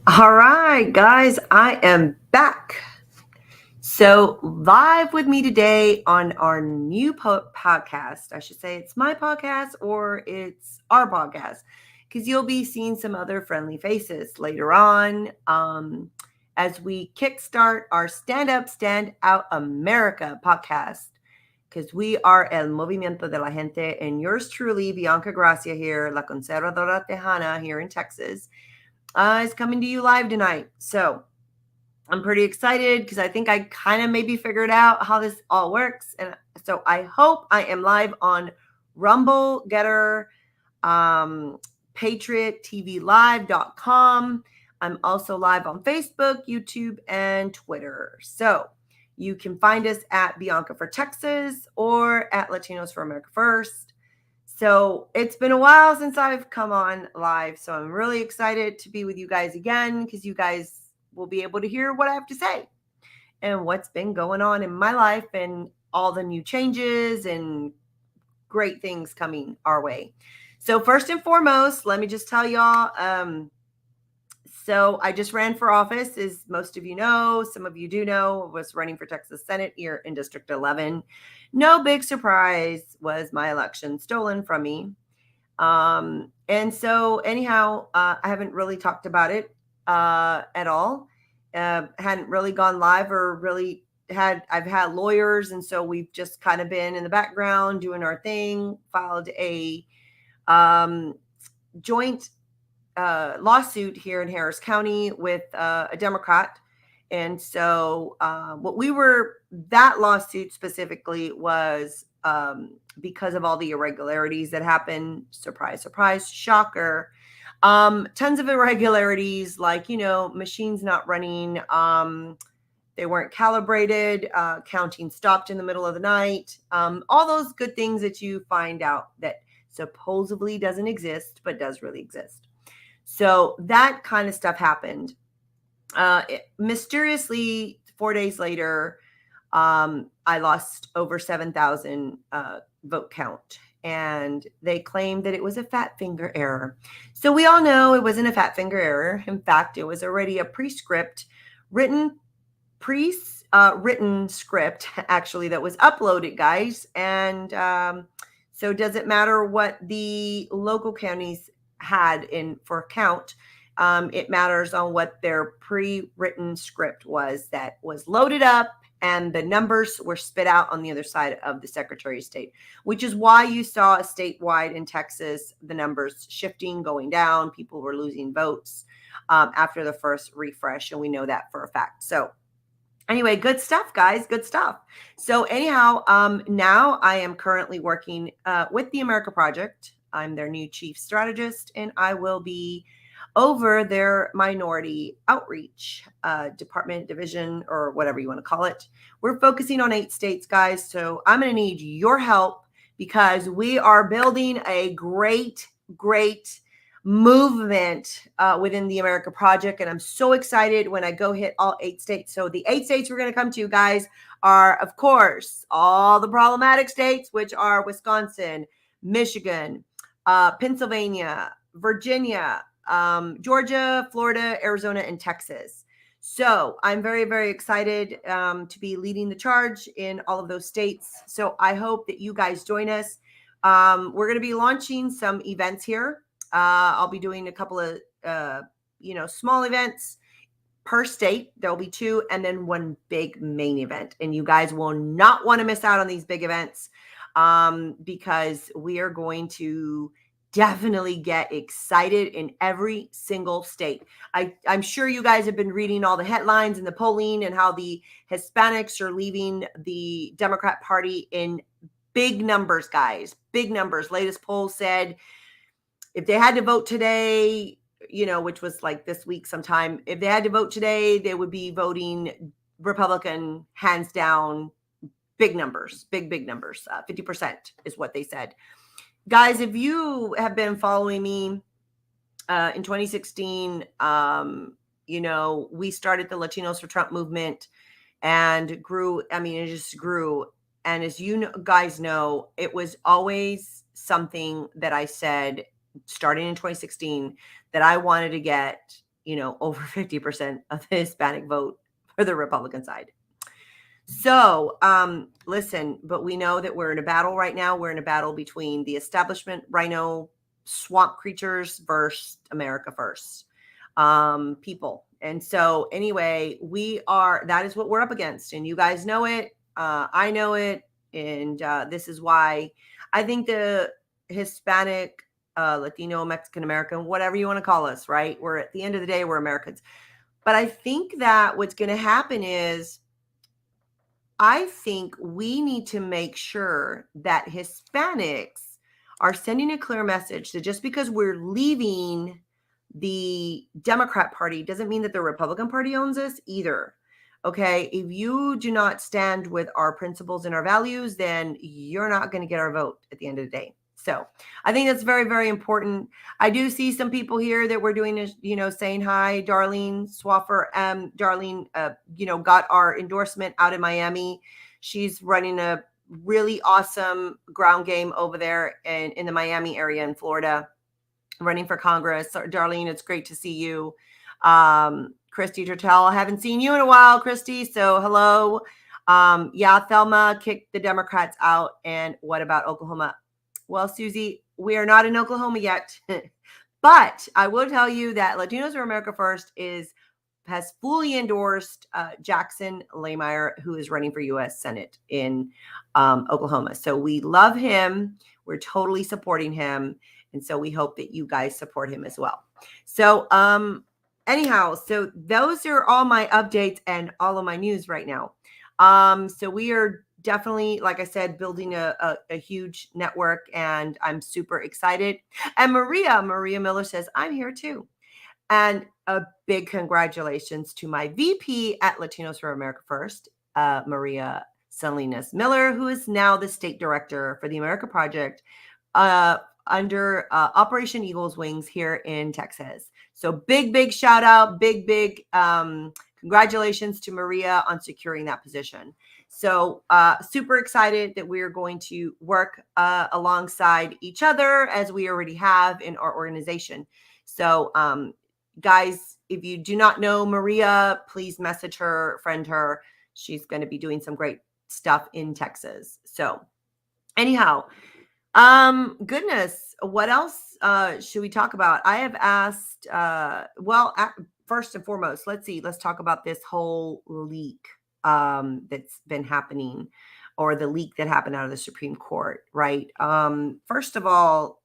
All right, guys, I am back. So, live with me today on our new podcast. I should say it's my podcast or it's our podcast because you'll be seeing some other friendly faces later on as we kickstart our Stand Up, Stand Out America podcast because we are El Movimiento de la Gente and yours truly, Bianca Gracia here, La Conservadora Tejana here in Texas. Is coming to you live tonight. So I'm pretty excited because I think I kind of maybe figured out how this all works. And so I hope I am live on Rumble, Getter, PatriotTVLive.com. I'm also live on Facebook, YouTube, and Twitter. So you can find us at Bianca for Texas or at Latinos for America First. So it's been a while since I've come on live. So I'm really excited to be with you guys again because you guys will be able to hear what I have to say and what's been going on in my life and all the new changes and great things coming our way. So first and foremost, let me just tell y'all, so I just ran for office, as most of you know, some of you do know, was running for Texas Senate here in District 11. No big surprise was my election stolen from me. And so anyhow, I haven't really talked about it at all. Hadn't really gone live or really I've had lawyers. And so we've just kind of been in the background doing our thing, filed a joint lawsuit here in Harris County with a Democrat. And so that lawsuit specifically was because of all the irregularities that happened. Surprise, surprise, shocker. Tons of irregularities, like, machines not running. They weren't calibrated. Counting stopped in the middle of the night. All those good things that you find out that supposedly doesn't exist, but does really exist. So that kind of stuff happened. Mysteriously, 4 days later, I lost over 7,000 vote count. And they claimed that it was a fat finger error. So we all know it wasn't a fat finger error. In fact, it was already a written script, actually, that was uploaded, guys. And so does it matter what the local counties had for count? It matters on what their pre-written script was that was loaded up and the numbers were spit out on the other side of the Secretary of State, which is why you saw statewide in Texas, the numbers shifting, going down. People were losing votes after the first refresh, and we know that for a fact. So anyway, good stuff, guys. Good stuff. So anyhow, now I am currently working with the America Project. I'm their new chief strategist, and I will be over their minority outreach department, division, or whatever you want to call it. We're focusing on 8 states, guys. So I'm going to need your help because we are building a great movement within the America Project. And I'm so excited when I go hit all 8 states. So the 8 states we're going to come to, guys, are, of course, all the problematic states, which are Wisconsin, Michigan, Pennsylvania, Virginia, Georgia, Florida, Arizona, and Texas. So I'm very, very excited to be leading the charge in all of those states. So I hope that you guys join us. We're going to be launching some events here. I'll be doing a couple of, small events per state. There'll be 2 and then 1 big main event. And you guys will not want to miss out on these big events because we are going to definitely get excited in every single state. I'm sure you guys have been reading all the headlines and the polling and how the Hispanics are leaving the Democrat Party in big numbers, guys. Big numbers. Latest poll said if they had to vote today, which was like this week sometime, if they had to vote today, they would be voting Republican hands down. Big numbers, big numbers. 50% is what they said. Guys, if you have been following me in 2016, we started the Latinos for Trump movement and grew. I mean, it just grew And as guys know, it was always something that I said starting in 2016 that I wanted to get, over 50% of the Hispanic vote for the Republican side. So, listen, but we know that we're in a battle right now. We're in a battle between the establishment rhino swamp creatures versus America first people. And so, anyway, that is what we're up against. And you guys know it. I know it. And this is why I think the Hispanic, Latino, Mexican American, whatever you want to call us, right? We're at the end of the day, we're Americans. But I think that what's going to happen is, I think we need to make sure that Hispanics are sending a clear message that just because we're leaving the Democrat Party doesn't mean that the Republican Party owns us either. Okay. If you do not stand with our principles and our values, then you're not going to get our vote at the end of the day. So I think that's very, very important. I do see some people here that we're doing, saying hi, Darlene Swaffer. Darlene, got our endorsement out in Miami. She's running a really awesome ground game over there in the Miami area in Florida, running for Congress. So, Darlene, it's great to see you. Christy Tertel, I haven't seen you in a while, Christy. So hello. Thelma kicked the Democrats out. And what about Oklahoma? Well, Susie, we are not in Oklahoma yet, but I will tell you that Latinos for America First has fully endorsed Jackson Laymeyer, who is running for U.S. Senate in Oklahoma. So we love him. We're totally supporting him. And so we hope that you guys support him as well. So anyhow, so those are all my updates and all of my news right now. So we are definitely, like I said, building a huge network, and I'm super excited. And Maria Miller says, I'm here too. And a big congratulations to my VP at Latinos for America First, Maria Salinas Miller, who is now the state director for the America Project under Operation Eagle's Wings here in Texas. So big shout out, big congratulations to Maria on securing that position. So super excited that we are going to work alongside each other as we already have in our organization. So guys, if you do not know Maria, please message her, friend her. She's going to be doing some great stuff in Texas. So anyhow, goodness, what else should we talk about? I have asked, first and foremost, let's talk about this whole leak that's been happening, or the leak that happened out of the Supreme Court, right? First of all,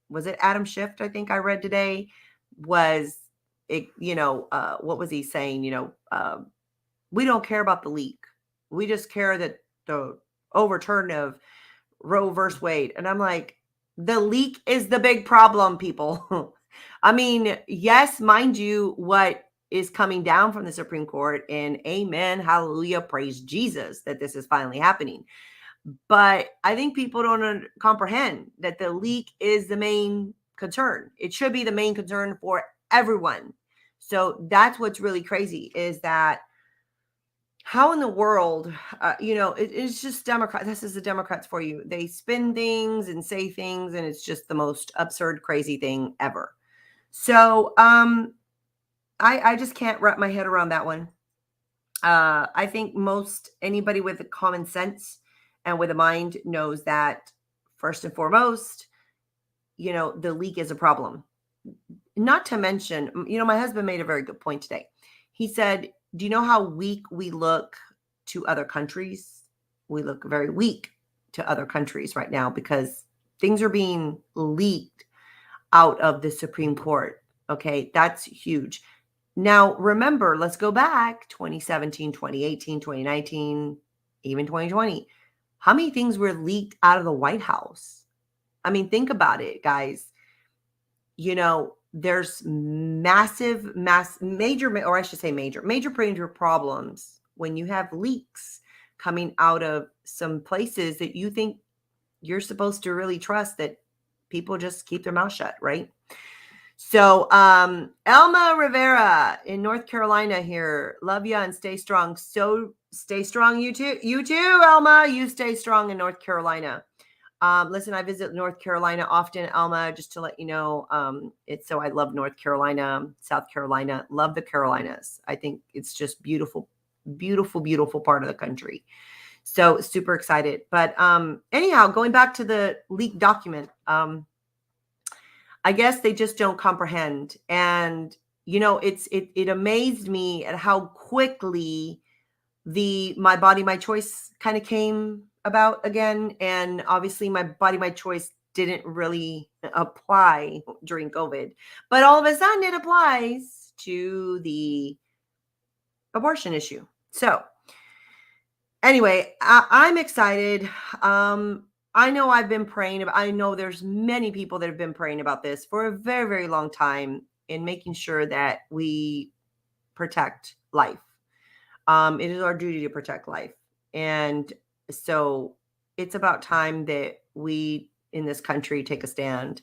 was it Adam Schiff? I think I read today was it, what was he saying? We don't care about the leak. We just care that the overturn of Roe versus Wade. And I'm like, the leak is the big problem, people. I mean, yes, mind you, what is coming down from the Supreme Court, and amen, hallelujah, praise Jesus that this is finally happening. But I think people don't comprehend that the leak is the main concern. It should be the main concern for everyone. So that's what's really crazy, is that how in the world, it's just Democrats. This is the Democrats for you. They spin things and say things, and it's just the most absurd, crazy thing ever. So I just can't wrap my head around that one. I think anybody with a common sense and with a mind knows that first and foremost, the leak is a problem. Not to mention, my husband made a very good point today. He said, do you know how weak we look to other countries? We look very weak to other countries right now because things are being leaked out of the Supreme Court. Okay, that's huge. Now, remember, let's go back 2017, 2018, 2019, even 2020. How many things were leaked out of the White House? I mean, think about it, guys. There's major problems when you have leaks coming out of some places that you think you're supposed to really trust, that people just keep their mouth shut, right? So, Elma Rivera in North Carolina here. Love ya and stay strong. So stay strong, you too. You too, Elma. You stay strong in North Carolina. Listen, I visit North Carolina often, Elma, just to let you know. It's so I love North Carolina, South Carolina, love the Carolinas. I think it's just beautiful, beautiful, beautiful part of the country. So super excited. But anyhow, going back to the leaked document, I guess they just don't comprehend. And it amazed me at how quickly the My Body My Choice kind of came about again. And obviously My Body My Choice didn't really apply during COVID, but all of a sudden it applies to the abortion issue. So anyway, I'm excited. I know I've been praying about, I know there's many people that have been praying about this for a very, very long time in making sure that we protect life. It is our duty to protect life. And so it's about time that we in this country take a stand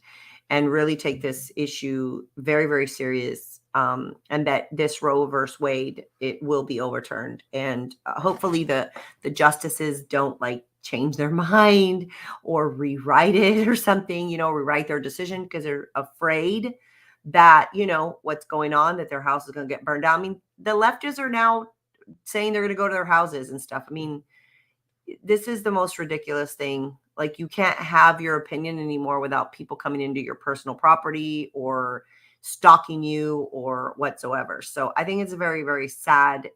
and really take this issue very, very serious. And that this Roe versus Wade, it will be overturned. And hopefully the justices don't like change their mind or rewrite it or something, rewrite their decision because they're afraid that, what's going on, that their house is going to get burned down. I mean, the leftists are now saying they're going to go to their houses and stuff. I mean, this is the most ridiculous thing. Like, you can't have your opinion anymore without people coming into your personal property or stalking you or whatsoever. So I think it's a very, very sad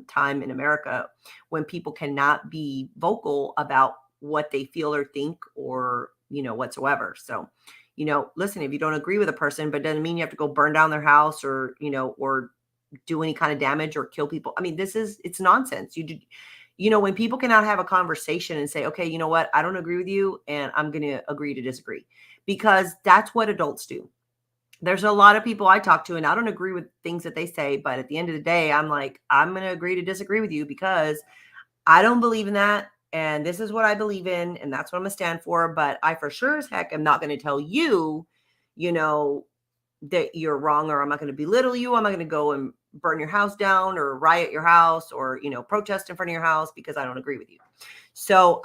time in America when people cannot be vocal about what they feel or think or, whatsoever. So, listen, if you don't agree with a person, but doesn't mean you have to go burn down their house or, or do any kind of damage or kill people. I mean, it's nonsense. When people cannot have a conversation and say, okay, you know what? I don't agree with you and I'm going to agree to disagree, because that's what adults do. There's a lot of people I talk to and I don't agree with things that they say, but at the end of the day, I'm like, I'm going to agree to disagree with you because I don't believe in that. And this is what I believe in. And that's what I'm going to stand for. But I for sure as heck am not going to tell you, that you're wrong, or I'm not going to belittle you. I'm not going to go and burn your house down or riot your house or, protest in front of your house because I don't agree with you. So,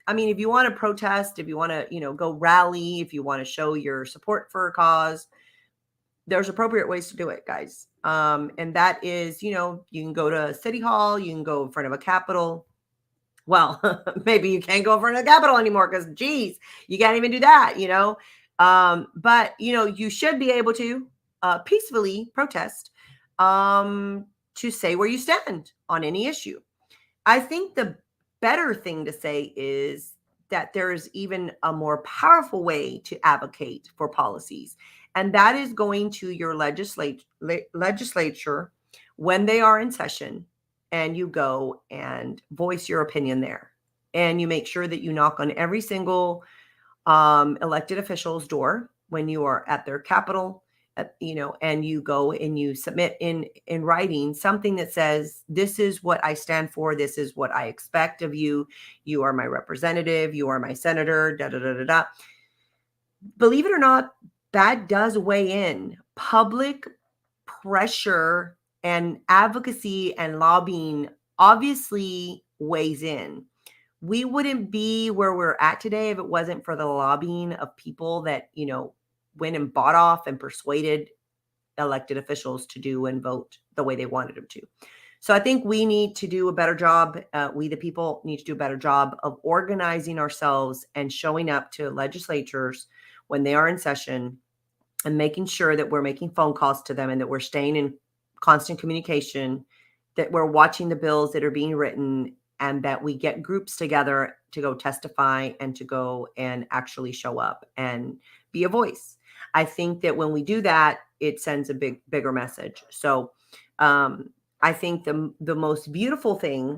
I mean, if you want to protest, if you want to, go rally, if you want to show your support for a cause, there's appropriate ways to do it, guys. And that is, you can go to City Hall, you can go in front of a Capitol. Well, maybe you can't go in front of the Capitol anymore because, geez, you can't even do that, but, you should be able to peacefully protest to say where you stand on any issue. I think the better thing to say is that there is even a more powerful way to advocate for policies, and that is going to your legislature when they are in session, and you go and voice your opinion there. And you make sure that you knock on every single elected official's door when you are at their Capitol, and you go and you submit in writing something that says, this is what I stand for. This is what I expect of you. You are my representative. You are my senator, da, da, da, da, da. Believe it or not, that does weigh in. Public pressure and advocacy and lobbying obviously weighs in. We wouldn't be where we're at today if it wasn't for the lobbying of people that, went and bought off and persuaded elected officials to do and vote the way they wanted them to. So I think we need to do a better job. We, the people, need to do a better job of organizing ourselves and showing up to legislatures when they are in session and making sure that we're making phone calls to them and that we're staying in constant communication, that we're watching the bills that are being written, and that we get groups together to go testify and to go and actually show up and be a voice. I think that when we do that, it sends a bigger message. So I think the most beautiful thing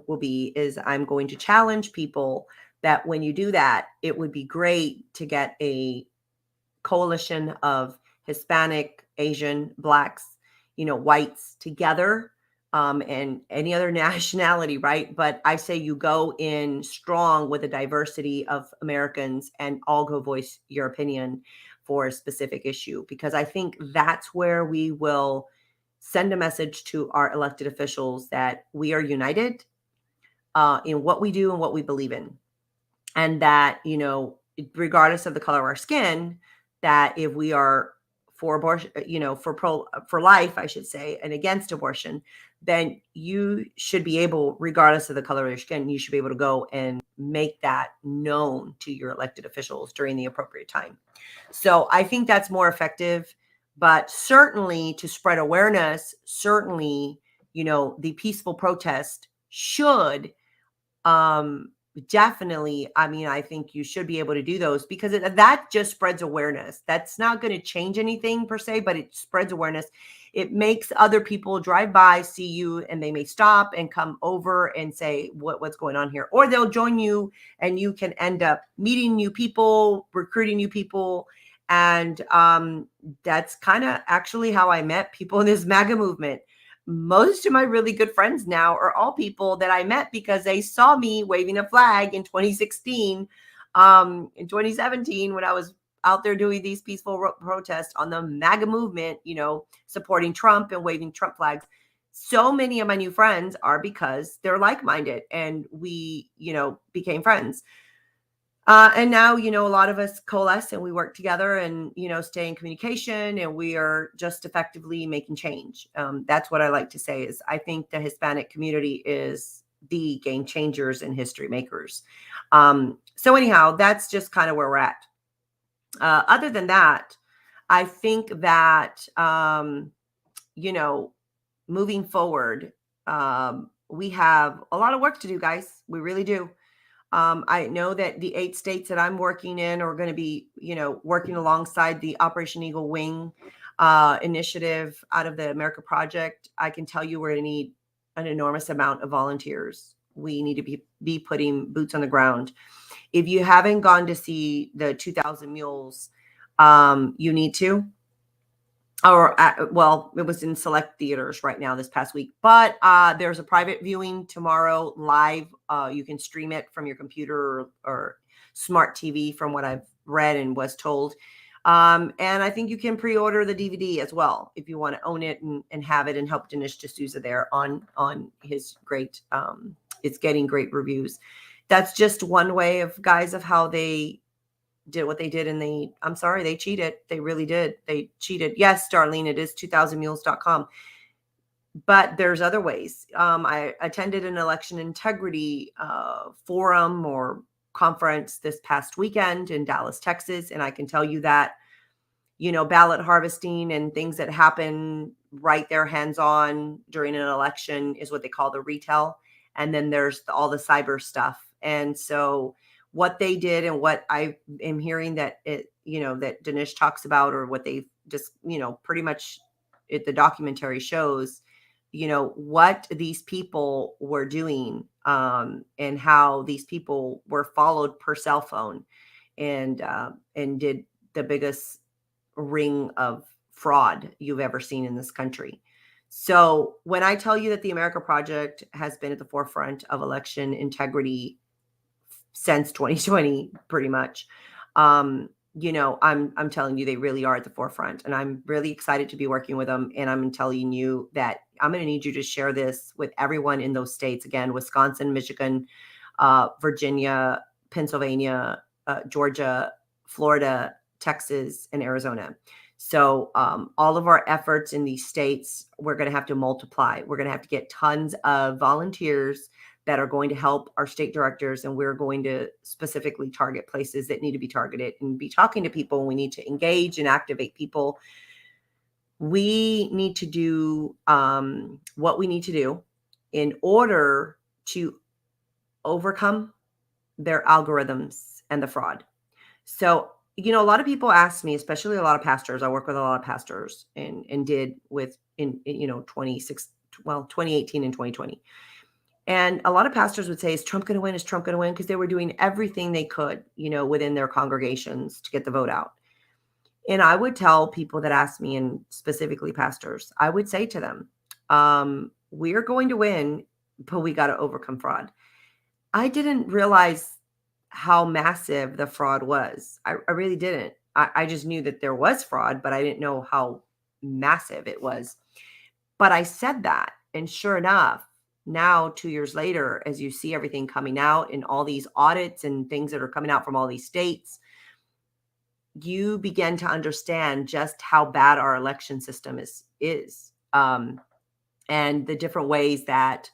is I'm going to challenge people that when you do that, it would be great to get a coalition of Hispanic, Asian, Blacks, whites together, and any other nationality, right? But I say you go in strong with a diversity of Americans and all go voice your opinion for a specific issue, because I think that's where we will send a message to our elected officials that we are united in what we do and what we believe in. And that, regardless of the color of our skin, that if we are for abortion, for life, I should say, and against abortion, then you should be able, regardless of the color of your skin, you should be able to go and make that known to your elected officials during the appropriate time. So I think that's more effective, but certainly to spread awareness, certainly, the peaceful protest should, definitely, I think you should be able to do those, because that just spreads awareness. That's not going to change anything per se, but it spreads awareness. It makes other people drive by, see you, and they may stop and come over and say, what's going on here? Or they'll join you, and you can end up meeting new people, recruiting new people. And that's kind of actually how I met people in this MAGA movement. Most of my really good friends now are all people that I met because they saw me waving a flag in 2016, in 2017, when I was out there doing these peaceful protests on the MAGA movement, supporting Trump and waving Trump flags. So many of my new friends are because they're like-minded, and we, became friends. And now, a lot of us coalesce and we work together and, stay in communication, and we are just effectively making change. That's what I like to say is I think the Hispanic community is the game changers and history makers. So anyhow, that's just kind of where we're at. Other than that, I think that, moving forward, we have a lot of work to do, guys. We really do. I know that the 8 states that I'm working in are going to be, working alongside the Operation Eagle Wing initiative out of the America Project. I can tell you we're going to need an enormous amount of volunteers. We need to be putting boots on the ground. If you haven't gone to see the 2,000 Mules, you need to. It was in select theaters right now this past week, but there's a private viewing tomorrow live. You can stream it from your computer or smart TV, from what I've read and was told. And I think you can pre-order the DVD as well if you want to own it and have it and help Dinesh D'Souza there on his great, it's getting great reviews. That's just one way of how they did what they did, and they cheated. They really did. They cheated. Yes, Darlene, it is 2000mules.com. But there's other ways. I attended an election integrity forum or conference this past weekend in Dallas, Texas. And I can tell you that, ballot harvesting and things that happen right there hands-on during an election is what they call the retail. And then there's all the cyber stuff. And so what they did, and what I am hearing that that Dinesh talks about, or what they just, pretty much the documentary shows, what these people were doing, and how these people were followed per cell phone, and did the biggest ring of fraud you've ever seen in this country. So when I tell you that the America Project has been at the forefront of election integrity since 2020, pretty much, I'm telling you, they really are at the forefront, and I'm really excited to be working with them. And I'm telling you that I'm going to need you to share this with everyone in those states. Again, Wisconsin, Michigan, Virginia, Pennsylvania, Georgia, Florida, Texas, and Arizona. So all of our efforts in these states, we're going to have to multiply. We're going to have to get tons of volunteers that are going to help our state directors, and we're going to specifically target places that need to be targeted and be talking to people. We need to engage and activate people. We need to do what we need to do in order to overcome their algorithms and the fraud. So, a lot of people ask me, especially a lot of pastors. I work with a lot of pastors and did with in 2018 and 2020. And a lot of pastors would say, is Trump going to win? Is Trump going to win? Because they were doing everything they could, within their congregations to get the vote out. And I would tell people that ask me, and specifically pastors, I would say to them, we are going to win, but we got to overcome fraud. I didn't realize how massive the fraud was. I really didn't. I just knew that there was fraud, but I didn't know how massive it was. But I said that, and sure enough, now 2 years later, as you see everything coming out and all these audits and things that are coming out from all these states, you begin to understand just how bad our election system is, and the different ways that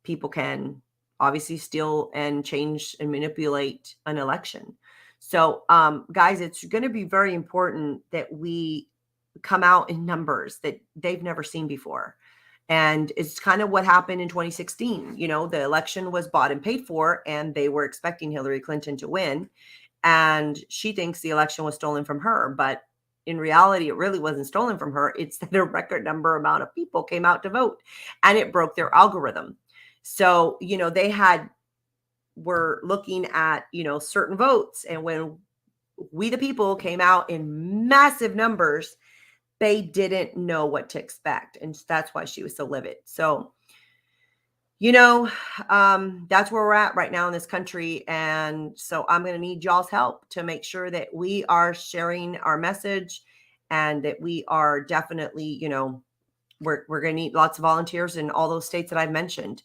people can obviously steal and change and manipulate an election. So, guys, it's going to be very important that we come out in numbers that they've never seen before. And it's kind of what happened in 2016. You know, the election was bought and paid for, and they were expecting Hillary Clinton to win. And she thinks the election was stolen from her. But in reality, it really wasn't stolen from her. It's that a record number amount of people came out to vote, and it broke their algorithm. So, you know, were looking at, you know, certain votes. And when we, the people, came out in massive numbers, they didn't know what to expect. And that's why she was so livid. So, you know, that's where we're at right now in this country. And so I'm going to need y'all's help to make sure that we are sharing our message, and that we are definitely, you know, we're going to need lots of volunteers in all those states that I've mentioned.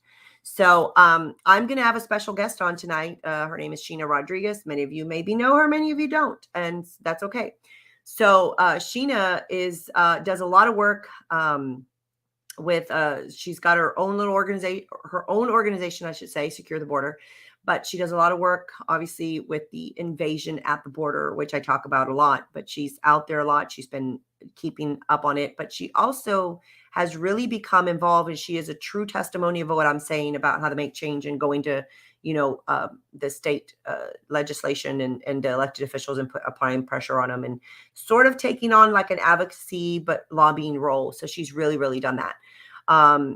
So I'm going to have a special guest on tonight. Her name is Sheena Rodriguez. Many of you maybe know her, many of you don't, and that's okay. So Sheena does a lot of work with she's got her own little organization, I should say, Secure the Border. But she does a lot of work, obviously, with the invasion at the border, which I talk about a lot. But she's out there a lot. She's been keeping up on it. But she also has really become involved, and she is a true testimony of what I'm saying about how to make change and going to, you know, the state legislation and the elected officials and applying pressure on them, and sort of taking on like an advocacy but lobbying role. So she's really, really done that.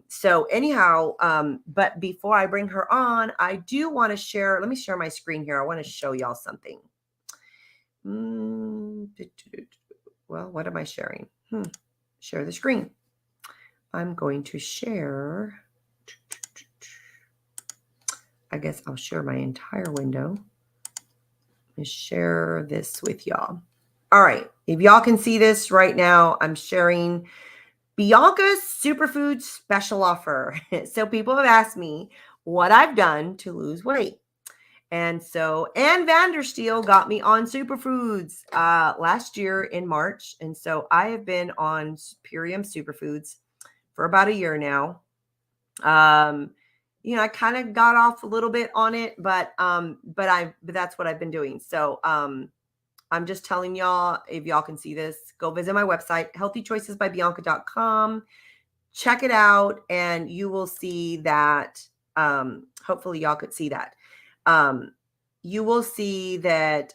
So anyhow, but before I bring her on, I do want to share, let me share my screen here. I want to show y'all something. Well, what am I sharing? Share the screen. I'm going to share, I guess I'll share my entire window and share this with y'all. All right. If y'all can see this right now, I'm sharing Bianca's Superfood special offer. So people have asked me what I've done to lose weight. And so Ann Vandersteel got me on Superfoods last year in March. And so I have been on Purium Superfoods for about a year now. You know, I kind of got off a little bit on it, but that's what I've been doing. So I'm just telling y'all, if y'all can see this, go visit my website, healthychoicesbybianca.com. Check it out, and you will see that. Hopefully y'all could see that. You will see that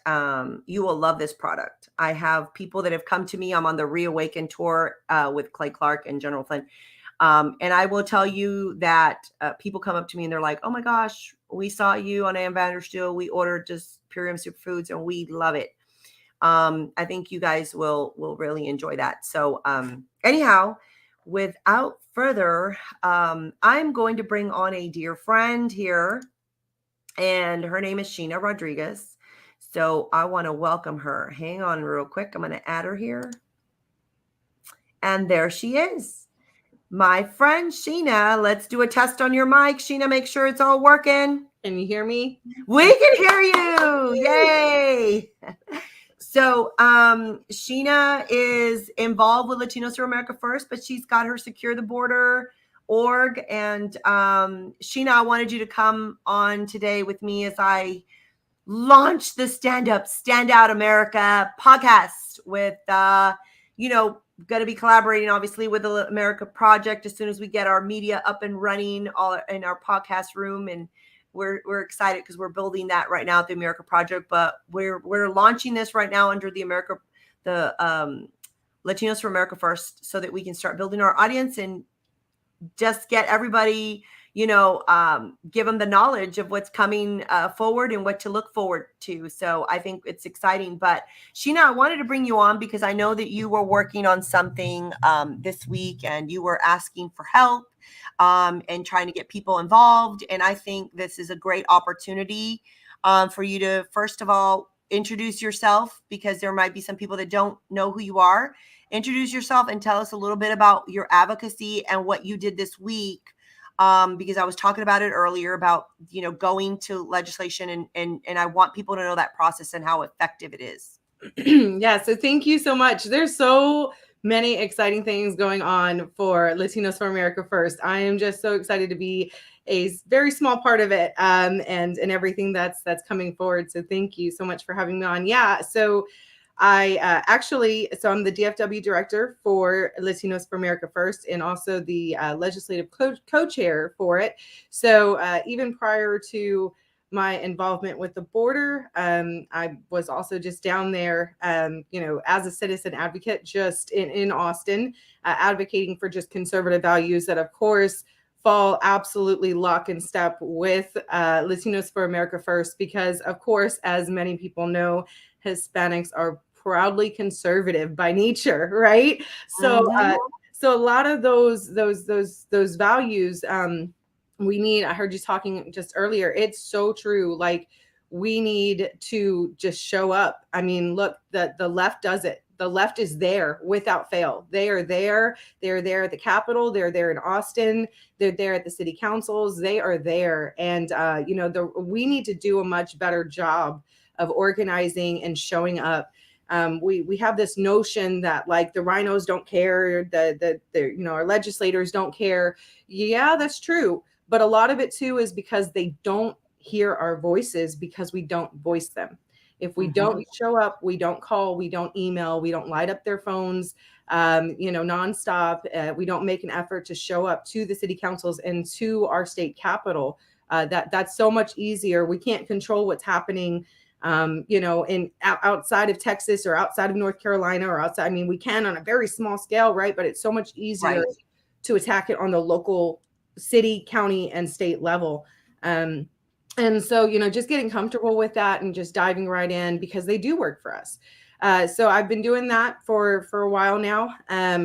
you will love this product. I have people that have come to me. I'm on the Reawaken tour with Clay Clark and General Flynn. And I will tell you that people come up to me and they're like, oh my gosh, we saw you on Ann Vandersteel. We ordered just Purium Superfoods and we love it. I think you guys will really enjoy that. So anyhow, without further, I'm going to bring on a dear friend here, and her name is Sheena Rodriguez. So I want to welcome her. Hang on real quick. I'm going to add her here. And there she is. My friend Sheena, let's do a test on your mic. Sheena, make sure it's all working. Can you hear me? We can hear you. Yay. So Sheena is involved with Latinos for America First, but she's got her Secure the Border org. And Sheena, I wanted you to come on today with me as I launch the Stand Out America podcast with, you know, going to be collaborating obviously with the America Project as soon as we get our media up and running all in our podcast room. And we're excited because we're building that right now at the America Project, but we're launching this right now under the Latinos for America First, so that we can start building our audience and just get everybody, you know, give them the knowledge of what's coming forward and what to look forward to. So I think it's exciting. But Sheena, I wanted to bring you on because I know that you were working on something this week, and you were asking for help and trying to get people involved. And I think this is a great opportunity for you to, first of all, introduce yourself, because there might be some people that don't know who you are. Introduce yourself and tell us a little bit about your advocacy and what you did this week. Because I was talking about it earlier about, going to legislation, and I want people to know that process and how effective it is. Yeah, so thank you so much. There's so many exciting things going on for Latinos for America First. I am just so excited to be a very small part of it, and everything that's coming forward. So thank you so much for having me on. Yeah, so I so I'm the DFW director for Latinos for America First, and also the legislative co-chair for it. So even prior to my involvement with the border, I was also just down there, as a citizen advocate, just in Austin, advocating for just conservative values that, of course, fall absolutely lock and step with Latinos for America First, because, of course, as many people know, Hispanics are proudly conservative by nature, right? So, so a lot of those values, we need. I heard you talking just earlier. It's so true. Like, we need to just show up. I mean, look, the left does it. The left is there without fail. They are there. They're there at the Capitol. They're there in Austin. They're there at the city councils. They are there. And, we need to do a much better job of organizing and showing up. We have this notion that, like, the rhinos don't care, our legislators don't care. Yeah, that's true. But a lot of it too is because they don't hear our voices, because we don't voice them. If we don't show up, we don't call, we don't email, we don't light up their phones, nonstop. We don't make an effort to show up to the city councils and to our state capitol. That's so much easier. We can't control what's happening, in outside of Texas or outside of North Carolina or outside. I mean, we can on a very small scale, right? But it's so much easier to attack it on the local, city, county, and state level. And so, just getting comfortable with that and just diving right in, because they do work for us. So I've been doing that for a while now,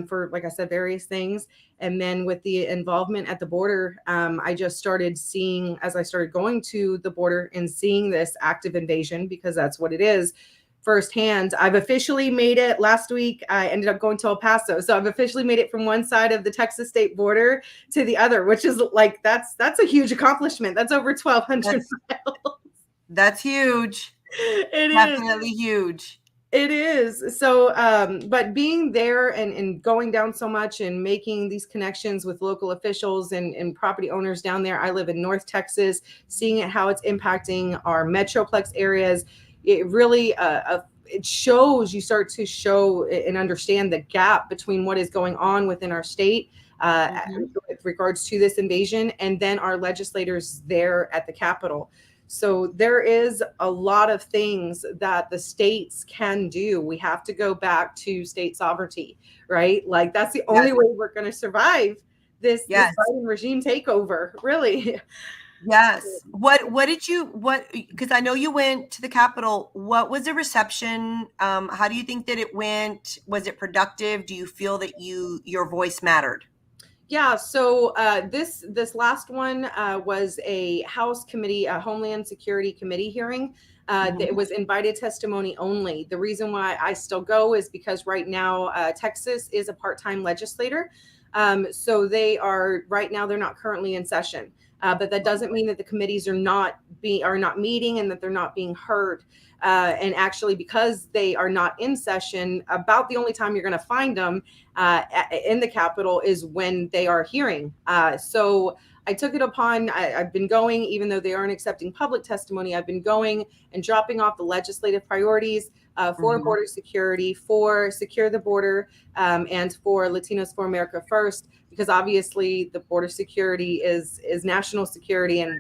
for, like I said, various things. And then with the involvement at the border, I just started seeing, as I started going to the border and seeing this active invasion, because that's what it is, firsthand. I've officially made it. Last week, I ended up going to El Paso. So I've officially made it from one side of the Texas state border to the other, which is like, that's a huge accomplishment. That's over 1,200 miles. That's huge. It Definitely huge. It is. So, but being there and going down so much and making these connections with local officials and property owners down there. I live in North Texas, seeing it, how it's impacting our Metroplex areas. It really, it shows, you start to show and understand the gap between what is going on within our state with regards to this invasion, and then our legislators there at the Capitol. So there is a lot of things that the states can do. We have to go back to state sovereignty, right? Like, that's the only way we're going to survive this Biden regime takeover, really. Yes. Because I know you went to the Capitol. What was the reception? How do you think that it went? Was it productive? Do you feel that your voice mattered? Yeah, so this last one was a House committee, a Homeland Security Committee hearing. It was invited testimony only. The reason why I still go is because right now Texas is a part-time legislator. So right now they're not currently in session. But that doesn't mean that the committees are not meeting and that they're not being heard. And actually, because they are not in session, about the only time you're going to find them in the Capitol is when they are hearing. So I took it upon, I've been going, even though they aren't accepting public testimony, I've been going and dropping off the legislative priorities for border security, for secure the border, and for Latinos for America First, because obviously the border security is national security, and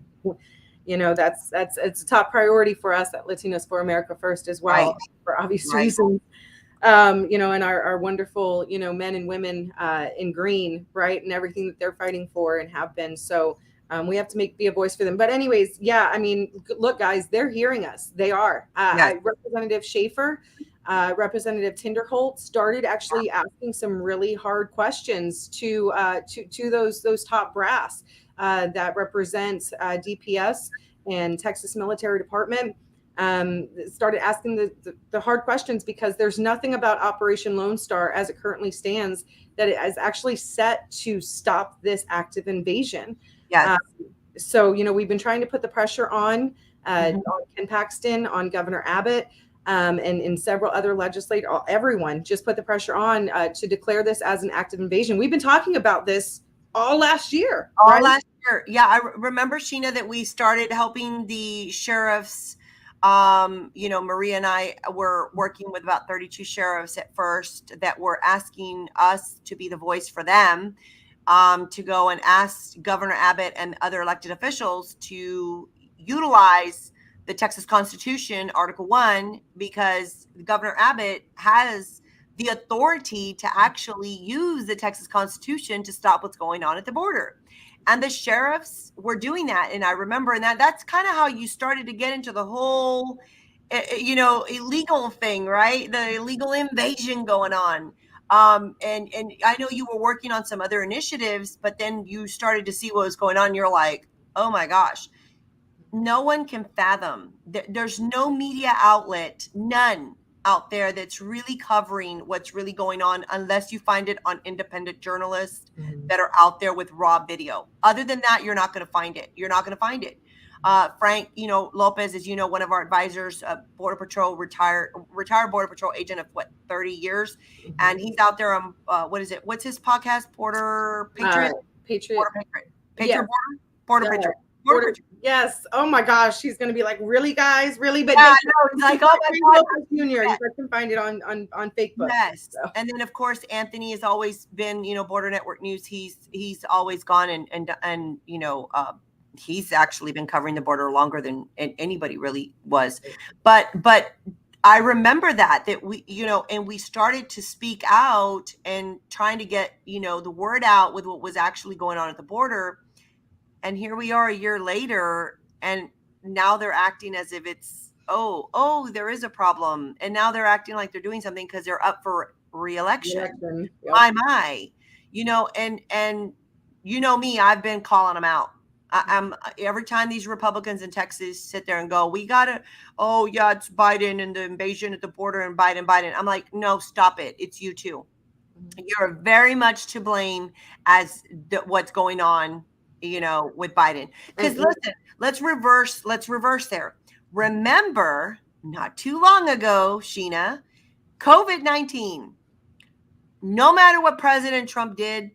that's it's a top priority for us at Latinos for America First as well, for obvious reasons. And our wonderful, men and women in green, right, and everything that they're fighting for and have been. So we have to be a voice for them. But anyways, yeah, I mean, look, guys, they're hearing us. They are. Representative Schaefer, Representative Tinderholt started actually asking some really hard questions to those top brass that represent DPS and Texas Military Department. started asking the hard questions, because there's nothing about Operation Lone Star as it currently stands that it is actually set to stop this active invasion. Yes. So, we've been trying to put the pressure on Mhm. Ken Paxton, on Governor Abbott, and several other legislators, everyone just put the pressure on to declare this as an active invasion. We've been talking about this all last year. All right? last year. Yeah, I remember, Sheena, that we started helping the sheriffs. Maria and I were working with about 32 sheriffs at first that were asking us to be the voice for them, to go and ask Governor Abbott and other elected officials to utilize the Texas Constitution, Article 1, because Governor Abbott has the authority to actually use the Texas Constitution to stop what's going on at the border. And the sheriffs were doing that. And I remember, and that's kind of how you started to get into the whole, illegal thing, right? The illegal invasion going on. And I know you were working on some other initiatives, but then you started to see what was going on. You're like, oh my gosh, no one can fathom. There's no media outlet, none out there that's really covering what's really going on, unless you find it on independent journalists that are out there with raw video. Other than that, you're not going to find it. You're not going to find it. Frank, Lopez is, one of our advisors, Border Patrol, retired Border Patrol agent of 30 years. And he's out there on, what's his podcast? Border Patriot? Patriot. Border Patriot. Patriot Yeah. Border Yeah. Patriot. Yes. Oh my gosh. He's going to be like, really, guys? Really? But yeah, no, he's like, oh my God. Junior. You guys can find it on Facebook. Yes. So. And then of course, Anthony has always been, Border Network News. He's always gone and he's actually been covering the border longer than anybody really was. But I remember that we, and we started to speak out and trying to get, the word out with what was actually going on at the border. And here we are a year later, and now they're acting as if it's, there is a problem. And now they're acting like they're doing something because they're up for re-election. Yep. My, and me, I've been calling them out. I'm every time these Republicans in Texas sit there and go, we gotta, it's Biden and the invasion at the border and Biden. I'm like, no, stop it. It's you too. You're very much to blame as what's going on, with Biden. Because listen, let's reverse there. Remember, not too long ago, Sheena, COVID-19, no matter what President Trump did,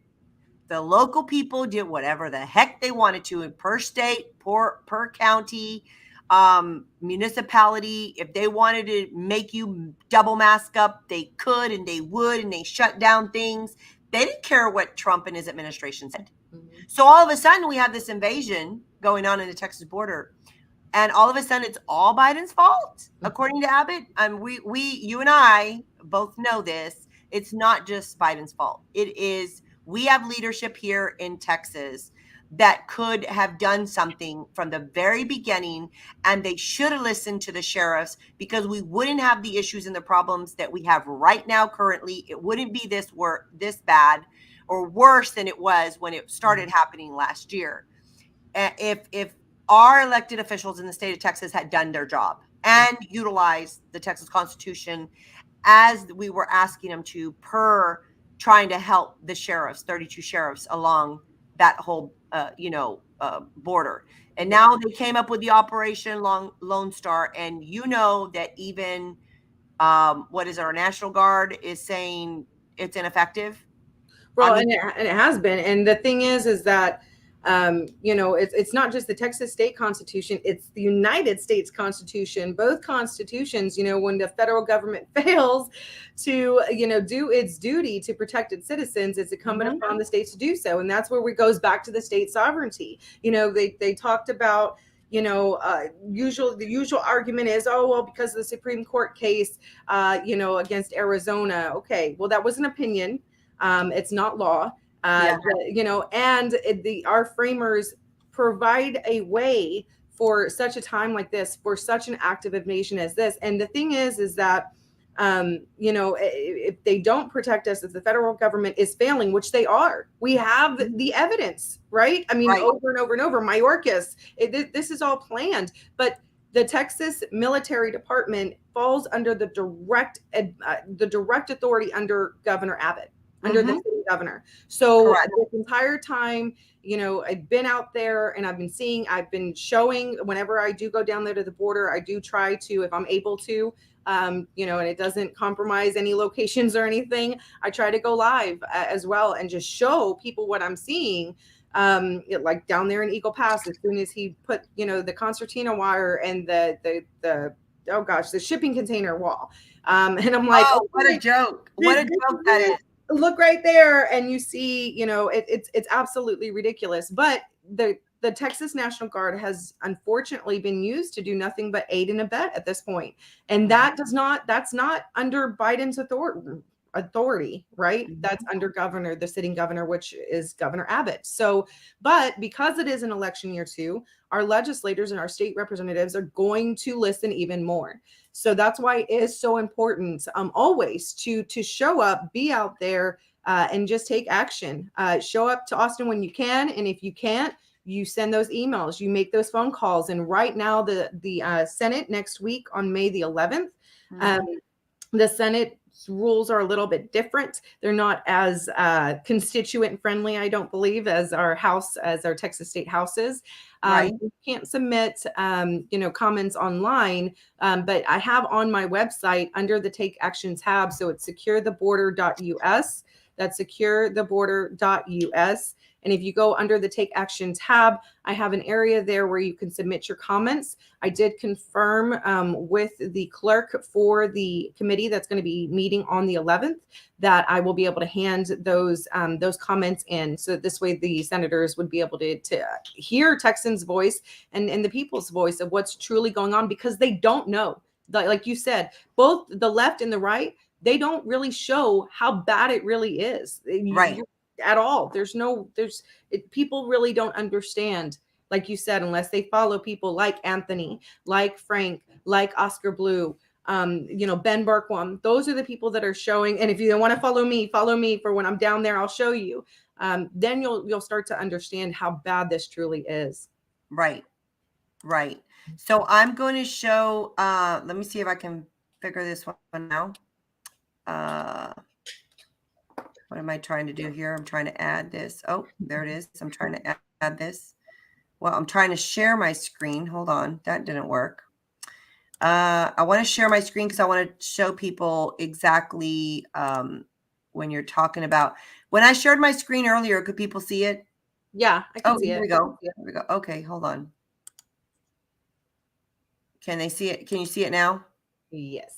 the local people did whatever the heck they wanted to, per state, per county, municipality. If they wanted to make you double mask up, they could and they would, and they shut down things. They didn't care what Trump and his administration said. So all of a sudden we have this invasion going on in the Texas border, and all of a sudden it's all Biden's fault, according to Abbott. And you and I both know this. It's not just Biden's fault. It is, we have leadership here in Texas that could have done something from the very beginning, and they should have listened to the sheriffs, because we wouldn't have the issues and the problems that we have right now currently. It wouldn't be this bad or worse than it was when it started happening last year. If our elected officials in the state of Texas had done their job and utilized the Texas Constitution as we were asking them to, per trying to help the sheriffs, 32 sheriffs along that whole, border. And now they came up with the Operation Lone Star. And that even, our National Guard is saying it's ineffective. Well, and it has been. And the thing is that, it's not just the Texas state constitution, it's the United States Constitution. Both constitutions, when the federal government fails to, do its duty to protect its citizens, it's incumbent upon the states to do so. And that's where it goes back to the state sovereignty. They talked about, the usual argument is, because of the Supreme Court case, against Arizona. Okay, well, that was an opinion. It's not law. And our framers provide a way for such a time like this, for such an active invasion as this. And the thing is that, if they don't protect us, if the federal government is failing, which they are, we have the evidence, right? I mean, over and over and over, Mayorkas, this is all planned. But The Texas Military Department falls under the direct authority under Governor Abbott, under the city governor. So this entire time, you know, I've been out there and I've been showing whenever I do go down there to the border, I do try to, if I'm able to, you know, and it doesn't compromise any locations or anything, I try to go live as well and just show people what I'm seeing. Like down there in Eagle Pass, as soon as he put, you know, the concertina wire and the oh gosh, the shipping container wall. And I'm like, oh, what a joke. What a joke that is. Look right there. And you see, you know, it's absolutely ridiculous. But the Texas National Guard has unfortunately been used to do nothing but aid and abet at this point. And that's not under Biden's authority, right? That's under the sitting governor, which is Governor Abbott. So, but because it is an election year too, our legislators and our state representatives are going to listen even more. So that's why it is so important always to show up, be out there, and just take action. Show up to Austin when you can, and if you can't, you send those emails, you make those phone calls. And right now, the Senate next week on May the 11th, the Senate rules are a little bit different. They're not as constituent friendly, I don't believe, as our Texas State House is. You can't submit, you know, comments online, but I have on my website under the Take Action tab. So it's securetheborder.us. That's securetheborder.us. And if you go under the Take Action tab, I have an area there where you can submit your comments. I did confirm with the clerk for the committee that's going to be meeting on the 11th that I will be able to hand those comments in. So this way the senators would be able to hear Texans' voice and the people's voice of what's truly going on, because they don't know. Like you said, both the left and the right, they don't really show how bad it really is. At all. People really don't understand, like you said, unless they follow people like Anthony, like Frank, like Oscar Blue, you know, Ben Berkwam. Those are the people that are showing. And if you don't want to follow me for when I'm down there, I'll show you. Then you'll start to understand how bad this truly is. Right. So I'm going to show, let me see if I can figure this one out. What am I trying to do here? I'm trying to add this. Oh, there it is. I'm trying to add this. Well, I'm trying to share my screen. Hold on. That didn't work. I want to share my screen because I want to show people exactly when you're talking about. When I shared my screen earlier, could people see it? Yeah, I can see it. Here we go. Okay, hold on. Can they see it? Can you see it now? Yes.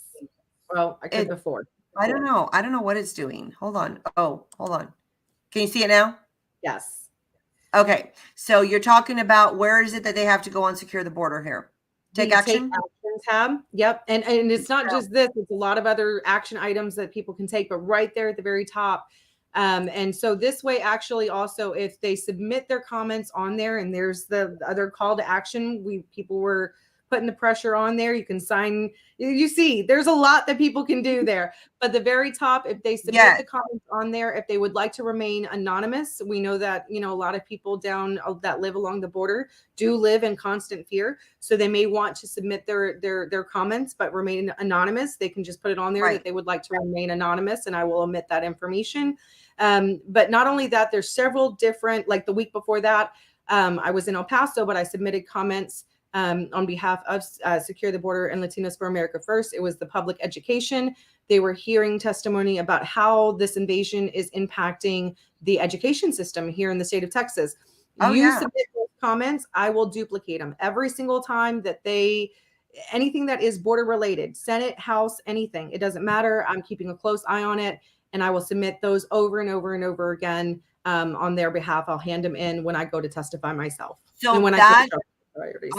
Well, I could before. I don't know. I don't know what it's doing. Hold on. Oh, hold on. Can you see it now? Yes. Okay. So you're talking about, where is it that they have to go on Secure the Border here? Take Action tab. Yep. And it's not just this, it's a lot of other action items that people can take, but right there at the very top. And so this way, actually, also, if they submit their comments on there, and there's the other call to action, people were putting the pressure on there. You can sign. You see, there's a lot that people can do there. But the very top, if they submit the comments on there, if they would like to remain anonymous, we know that, you know, a lot of people that live along the border do live in constant fear. So they may want to submit their comments, but remain anonymous. They can just put it on there that they would like to remain anonymous, and I will omit that information. But not only that, there's several different, like the week before that, I was in El Paso, but I submitted comments on behalf of Secure the Border and Latinos for America First. It was the public education. They were hearing testimony about how this invasion is impacting the education system here in the state of Texas. Submit those comments, I will duplicate them every single time that anything that is border related, Senate, House, anything, it doesn't matter. I'm keeping a close eye on it, and I will submit those over and over and over again on their behalf. I'll hand them in when I go to testify myself. So I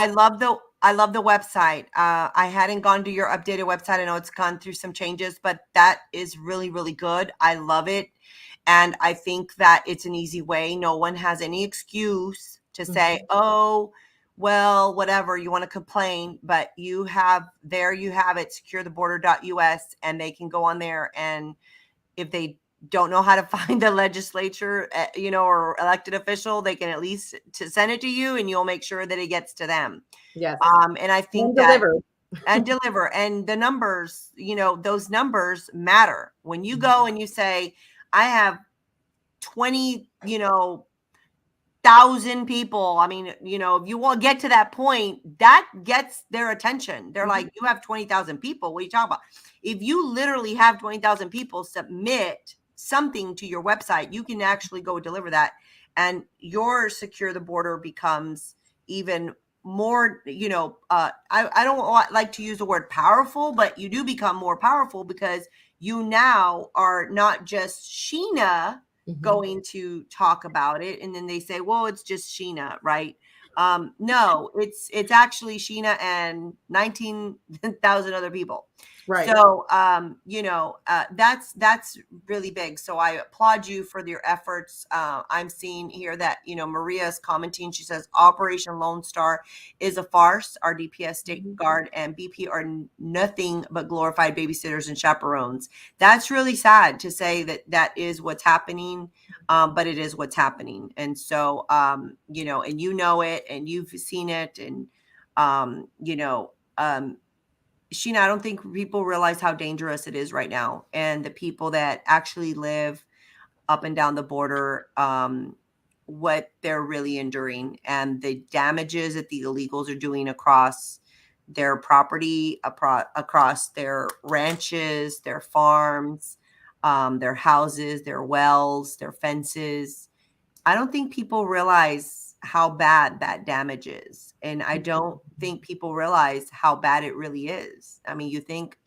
love the website. I hadn't gone to your updated website. I know it's gone through some changes, but that is really, really good. I love it. And I think that it's an easy way. No one has any excuse to say, oh, well, whatever, you want to complain, but you have it, securetheborder.us, and they can go on there. And if they don't know how to find the legislature, or elected official, they can at least to send it to you, and you'll make sure that it gets to them. Yes. And I think And that deliver. and deliver, and the numbers, those numbers matter. When you go and you say, I have 20, 1,000 people. I mean, if you will get to that point, that gets their attention. They're like, you have 20,000 people. What are you talking about? If you literally have 20,000 people submit something to your website, you can actually go deliver that. And your Secure the Border becomes even more, I don't like to use the word powerful, but you do become more powerful because you now are not just Sheena going to talk about it, and then they say, well, it's just Sheena, right? No, it's actually Sheena and 19,000 other people. Right. So that's really big. So I applaud you for your efforts. I'm seeing here that Maria is commenting. She says Operation Lone Star is a farce. Our DPS, State Guard, and BP are nothing but glorified babysitters and chaperones. That's really sad to say that is what's happening, but it is what's happening. And so and it, and you've seen it, and Sheena, I don't think people realize how dangerous it is right now, and the people that actually live up and down the border, what they're really enduring, and the damages that the illegals are doing across their property, across their ranches, their farms, their houses, their wells, their fences. I don't think people realize how bad that damage is. And I don't think people realize how bad it really is. I mean, you think,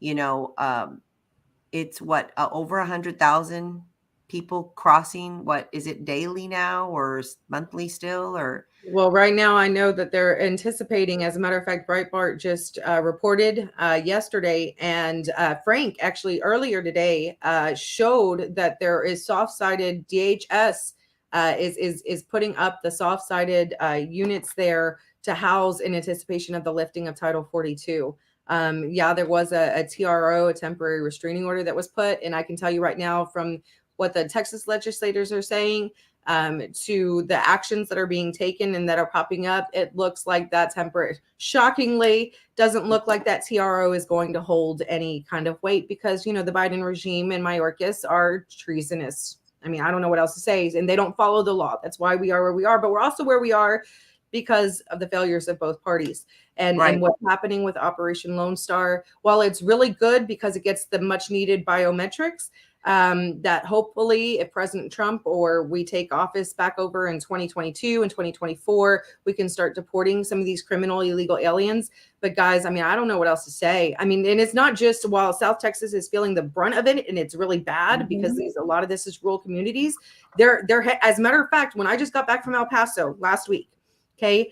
it's what, over 100,000 people crossing. What is it, daily now or monthly still? Or Well, right now I know that they're anticipating, as a matter of fact, Breitbart just reported yesterday, and Frank actually earlier today showed that there is soft-sided DHS is putting up the soft-sided units there to house in anticipation of the lifting of Title 42. There was a TRO, a temporary restraining order, that was put, and I can tell you right now from what the Texas legislators are saying, to the actions that are being taken and that are popping up, it looks like that temporary, shockingly, doesn't look like that TRO is going to hold any kind of weight, because, the Biden regime and Mayorkas are treasonous. I mean, I don't know what else to say, and they don't follow the law. That's why we are where we are, but we're also where we are because of the failures of both parties. And what's happening with Operation Lone Star, while it's really good because it gets the much needed biometrics, that hopefully if President Trump or we take office back over in 2022 and 2024, we can start deporting some of these criminal illegal aliens. But guys, I mean, I don't know what else to say. I mean, and it's not just while South Texas is feeling the brunt of it, and it's really bad because a lot of this is rural communities. They're as a matter of fact, when I just got back from El Paso last week, okay,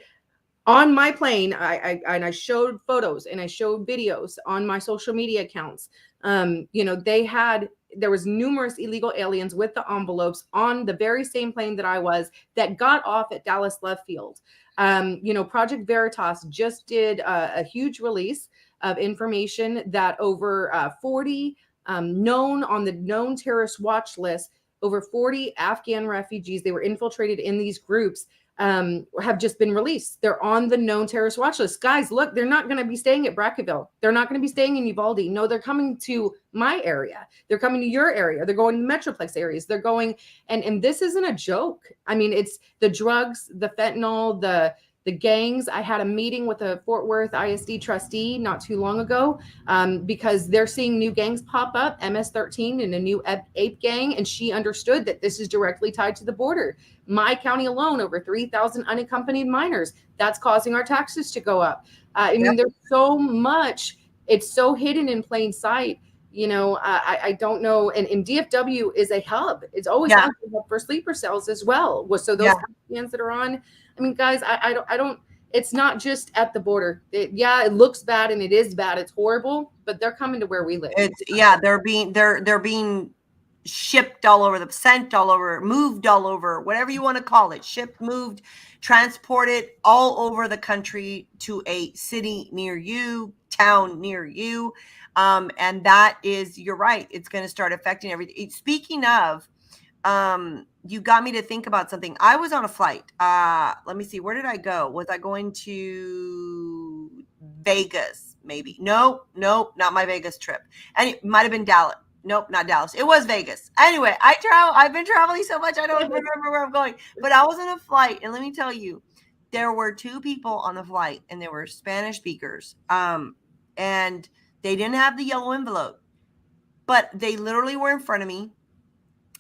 on my plane, I showed photos and I showed videos on my social media accounts. There was numerous illegal aliens with the envelopes on the very same plane that I was, that got off at Dallas Love Field. Project Veritas just did a huge release of information that over 40 known terrorist watch list, over 40 Afghan refugees, they were infiltrated in these groups, have just been released. They're on the known terrorist watch list. Guys, look, they're not going to be staying at Brackenville. They're not going to be staying in Uvalde. No, they're coming to my area. They're coming to your area. They're going to Metroplex areas. They're going, and this isn't a joke. I mean, it's the drugs, the fentanyl, the gangs. I had a meeting with a Fort Worth ISD trustee not too long ago, because they're seeing new gangs pop up, MS-13 and a new ape gang, and she understood that this is directly tied to the border. My county alone, over 3,000 unaccompanied minors. That's causing our taxes to go up. I mean, there's so much. It's so hidden in plain sight. I don't know. And DFW is a hub. It's always a hub for sleeper cells as well. So those scans that are on, I mean, guys, I don't, it's not just at the border. It looks bad, and it is bad. It's horrible, but they're coming to where we live. They're being shipped all over, sent all over, moved all over, whatever you want to call it, shipped, moved, transported all over the country to a city near you, town near you. And that is, you're right, it's going to start affecting everything. Speaking of, you got me to think about something. I was on a flight. Let me see, where did I go? Was I going to Vegas? Maybe. Nope, not my Vegas trip. And it might have been Dallas. Nope, not Dallas. It was Vegas. Anyway, I've been traveling so much I don't remember where I'm going. But I was on a flight, and let me tell you, there were two people on the flight, and they were Spanish speakers. And they didn't have the yellow envelope, but they literally were in front of me.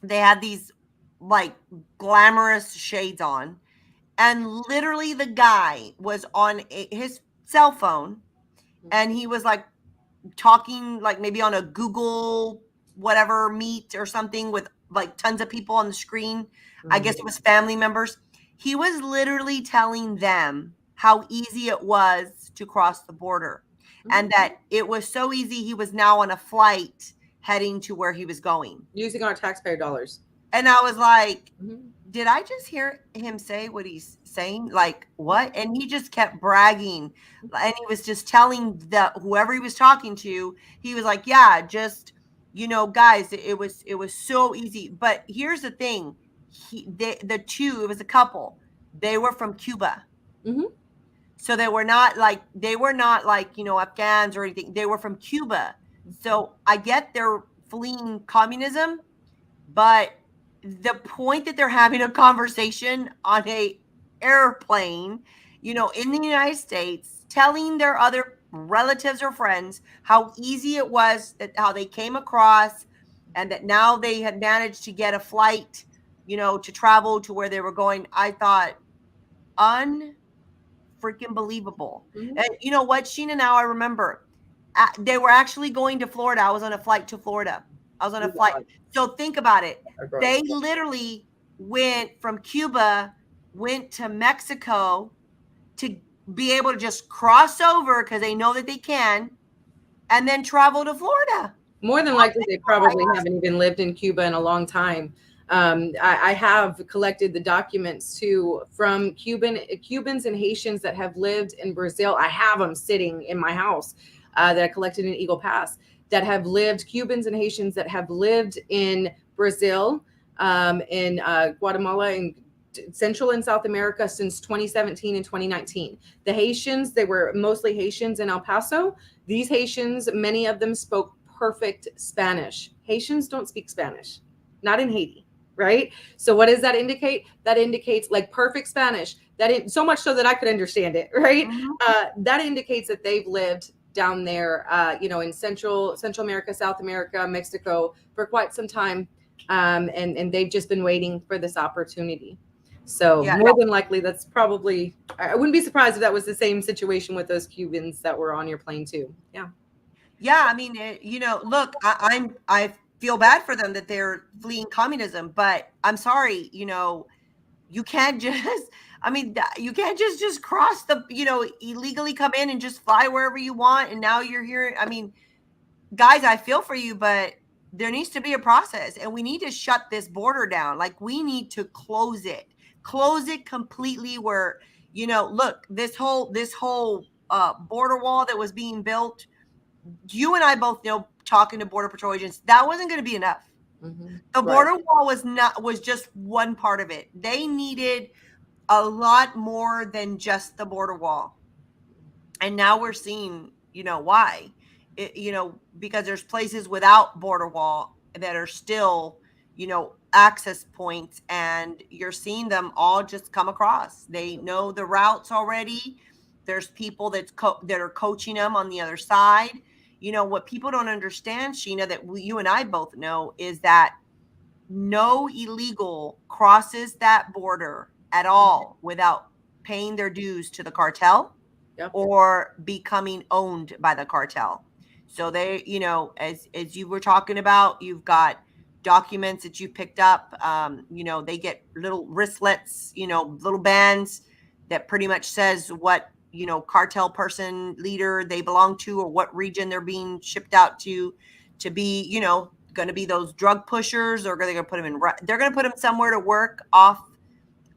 They had these like glamorous shades on, and literally the guy was on his cell phone, and he was like talking like maybe on a Google whatever meet or something with like tons of people on the screen. I guess it was family members. He was literally telling them how easy it was to cross the border, and that it was so easy. He was now on a flight heading to where he was going, using our taxpayer dollars. And I was like, did I just hear him say what he's saying? Like, what? And he just kept bragging. And he was just telling whoever he was talking to, he was like, yeah, just, guys, it was so easy. But here's the thing. It was a couple. They were from Cuba. So they were not like, Afghans or anything. They were from Cuba. So I get they're fleeing communism, but the point that they're having a conversation on a airplane, in the United States, telling their other relatives or friends how easy it was, how they came across, and that now they had managed to get a flight, to travel to where they were going. I thought, unfreaking believable. And you know what, Sheena, now I remember, they were actually going to Florida. I was on a flight to Florida. I was on a flight. So think about it. They literally went from Cuba, went to Mexico to be able to just cross over because they know that they can, and then travel to Florida. More than likely, they probably haven't even lived in Cuba in a long time. I have collected the documents too from Cubans and Haitians that have lived in Brazil. I have them sitting in my house that I collected in Eagle Pass, that have lived, Cubans and Haitians that have lived in Brazil, in Guatemala, and Central and South America since 2017 and 2019. The Haitians, they were mostly Haitians in El Paso. These Haitians, many of them spoke perfect Spanish. Haitians don't speak Spanish, not in Haiti, right? So what does that indicate? That indicates like perfect Spanish, so much so that I could understand it, right? That indicates that they've lived down there, in Central America, South America, Mexico for quite some time. And they've just been waiting for this opportunity. So more than likely, that's probably, I wouldn't be surprised if that was the same situation with those Cubans that were on your plane too. Yeah. I mean, look, I feel bad for them that they're fleeing communism, but I'm sorry, you can't just, you can't just cross the, illegally come in and just fly wherever you want. And now you're here. I mean, guys, I feel for you, but there needs to be a process, and we need to shut this border down. Like, we need to close it completely where, look, this whole border wall that was being built, you and I both know, talking to Border Patrol agents, that wasn't going to be enough. The border wall was just one part of it. They needed a lot more than just the border wall. And now we're seeing, why. Because there's places without border wall that are still, access points, and you're seeing them all just come across. They know the routes already. There's people that are coaching them on the other side. What people don't understand, Sheena, that you and I both know, is that no illegal crosses that border at all without paying their dues to the cartel or becoming owned by the cartel. So they, as you were talking about, you've got documents that you picked up. They get little wristlets, little bands that pretty much says what, cartel person, leader they belong to, or what region they're being shipped out to be, going to be those drug pushers, or are they going to put them they're going to put them somewhere to work off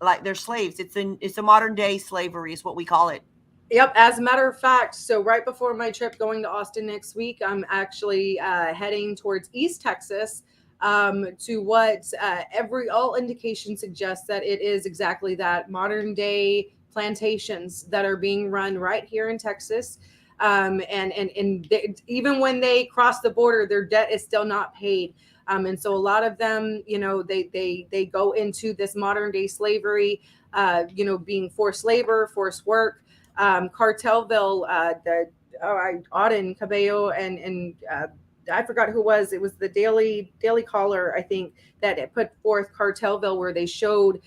like they're slaves. It's a modern day slavery is what we call it. Yep. As a matter of fact, so right before my trip going to Austin next week, I'm actually heading towards East Texas, to what all indication suggests that it is exactly that, modern day plantations that are being run right here in Texas. Even when they cross the border, their debt is still not paid. And so a lot of them, they go into this modern day slavery, being forced labor, forced work, Cartelville, Auden Cabello, and I forgot who it was the Daily Caller, I think, that it put forth Cartelville, where they showed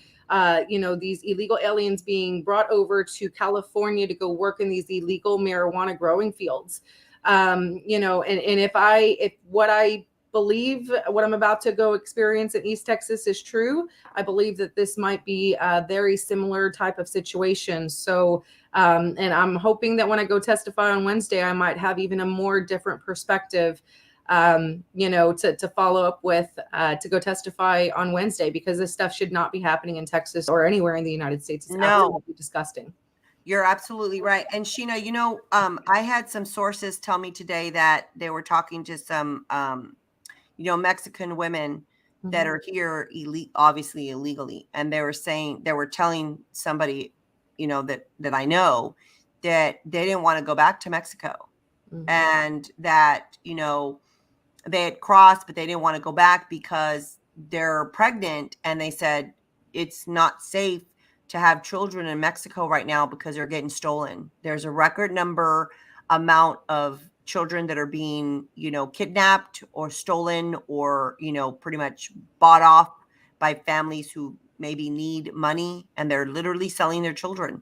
these illegal aliens being brought over to California to go work in these illegal marijuana growing fields. And if what I believe what I'm about to go experience in East Texas is true, I believe that this might be a very similar type of situation. So, and I'm hoping that when I go testify on Wednesday, I might have even a more different perspective, to follow up with, to go testify on Wednesday, because this stuff should not be happening in Texas or anywhere in the United States. It's absolutely disgusting. You're absolutely right. And Sheena, I had some sources tell me today that they were talking to some, Mexican women that are here obviously illegally. And they were telling somebody, that I know, that they didn't want to go back to Mexico, and that, they had crossed, but they didn't want to go back because they're pregnant. And they said it's not safe to have children in Mexico right now because they're getting stolen. There's a record amount of children that are being, kidnapped or stolen, or, pretty much bought off by families who maybe need money, and they're literally selling their children,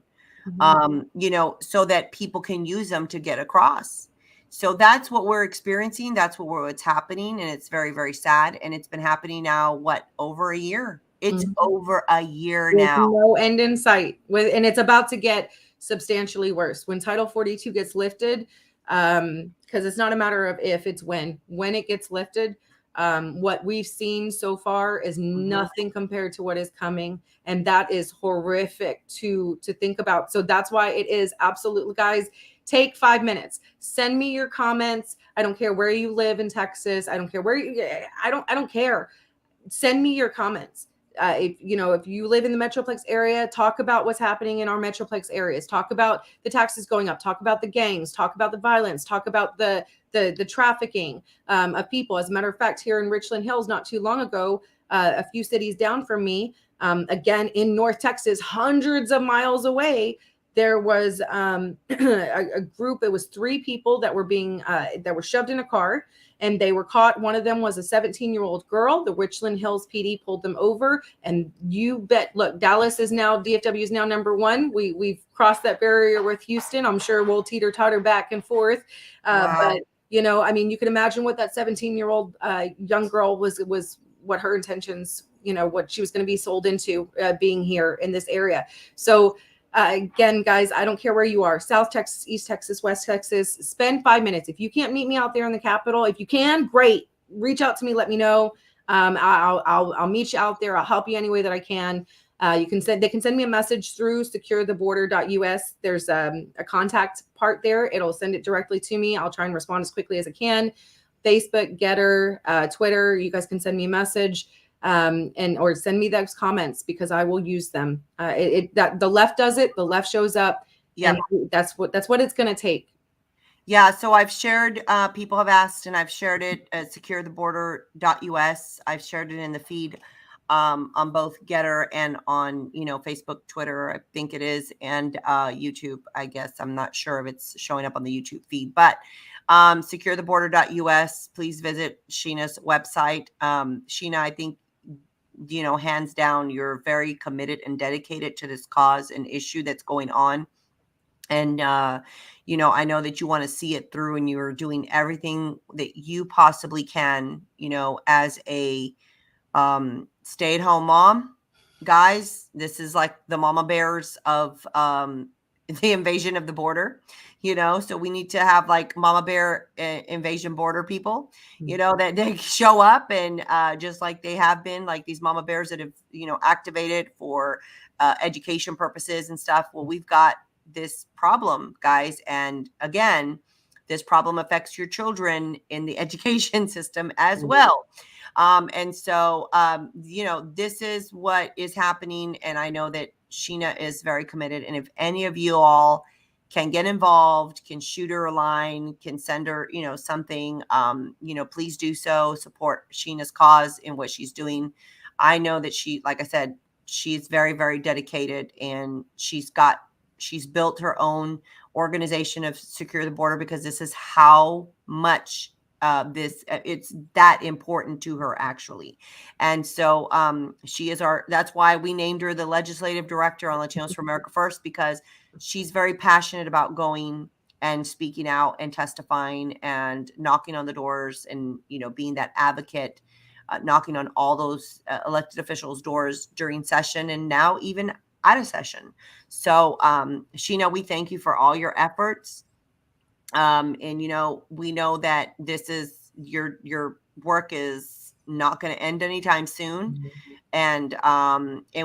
so that people can use them to get across. So that's what we're experiencing. That's what's happening. And it's very, very sad. And it's been happening now, over a year? It's over a year now. No end in sight. And it's about to get substantially worse. When Title 42 gets lifted, because it's not a matter of if, it's when it gets lifted. What we've seen so far is nothing compared to what is coming. And that is horrific to think about. So that's why it is absolutely, guys, take 5 minutes. Send me your comments. I don't care where you live in Texas. I don't care I don't care. Send me your comments. If you live in the Metroplex area, talk about what's happening in our Metroplex areas. Talk about the taxes going up. Talk about the gangs. Talk about the violence. Talk about the trafficking of people. As a matter of fact, here in Richland Hills, not too long ago, a few cities down from me, again in North Texas, hundreds of miles away, there was a group. It was 3 people that were shoved in a car, and they were caught. One of them was a 17-year-old girl. The Richland Hills PD pulled them over, and you bet. Look, DFW is now number 1. We've crossed that barrier with Houston. I'm sure we'll teeter-totter back and forth. Wow. But you can imagine what that 17-year-old young girl was, what her intentions, what she was going to be sold into, being here in this area. So. Again, guys, I don't care where you are, South Texas, East Texas, West Texas, spend 5 minutes. If you can't meet me out there in the Capitol, if you can, great. Reach out to me. Let me know. I'll meet you out there. I'll help you any way that I can. They can send me a message through securetheborder.us. There's a contact part there. It'll send it directly to me. I'll try and respond as quickly as I can. Facebook, Getter, Twitter, you guys can send me a message. Or send me those comments, because I will use them. That the left does it. The left shows up. Yeah, and that's what it's going to take. Yeah. So I've shared. People have asked, and I've shared it at securetheborder.us. I've shared it in the feed, on both Getter and on Facebook, Twitter, I think it is, and YouTube. I guess I'm not sure if it's showing up on the YouTube feed, but securetheborder.us. Please visit Sheena's website. Sheena, I think, hands down, you're very committed and dedicated to this cause and issue that's going on. And, I know that you want to see it through, and you're doing everything that you possibly can, as a stay-at-home mom. Guys, this is like the mama bears of the invasion of the border, so we need to have like mama bear invasion border people, that they show up, and just like they have been, like these mama bears that have activated for education purposes and stuff. Well, we've got this problem, guys. And again, this problem affects your children in the education system as well. And so, this is what is happening. And I know that Sheena is very committed. And if any of you all can get involved, can shoot her a line, can send her, something, please do so. Support Sheena's cause in what she's doing. I know that like I said, she's very, very dedicated, and she's built her own organization of Secure the Border because this is how much it's that important to her, actually. And so that's why we named her the legislative director on Latinos for America First, because she's very passionate about going and speaking out and testifying and knocking on the doors and, being that advocate, knocking on all those elected officials' doors during session and now even out of session. So, Sheena, we thank you for all your efforts. And, we know that this is your work is not going to end anytime soon. And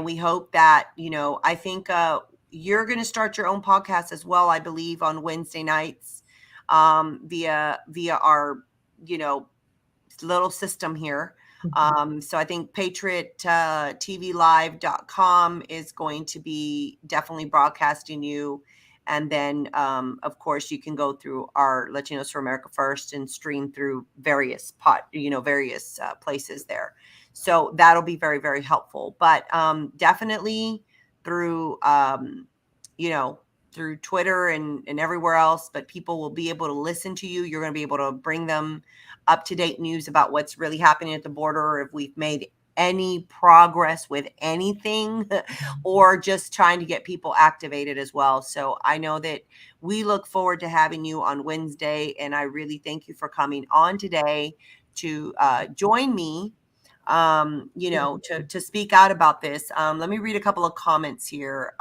we hope that, I think you're going to start your own podcast as well, I believe, on Wednesday nights via our, little system here. So I think patriottvlive.com is going to be definitely broadcasting you. And then, of course, you can go through our Latinos for America First and stream through various places there. So that'll be very, very helpful. But definitely through, through Twitter and everywhere else. But people will be able to listen to you. You're going to be able to bring them up-to-date news about what's really happening at the border, or if we've made any progress with anything, or just trying to get people activated as well. So I know that we look forward to having you on Wednesday, and I really thank you for coming on today to join me, to speak out about this. Let me read a couple of comments here.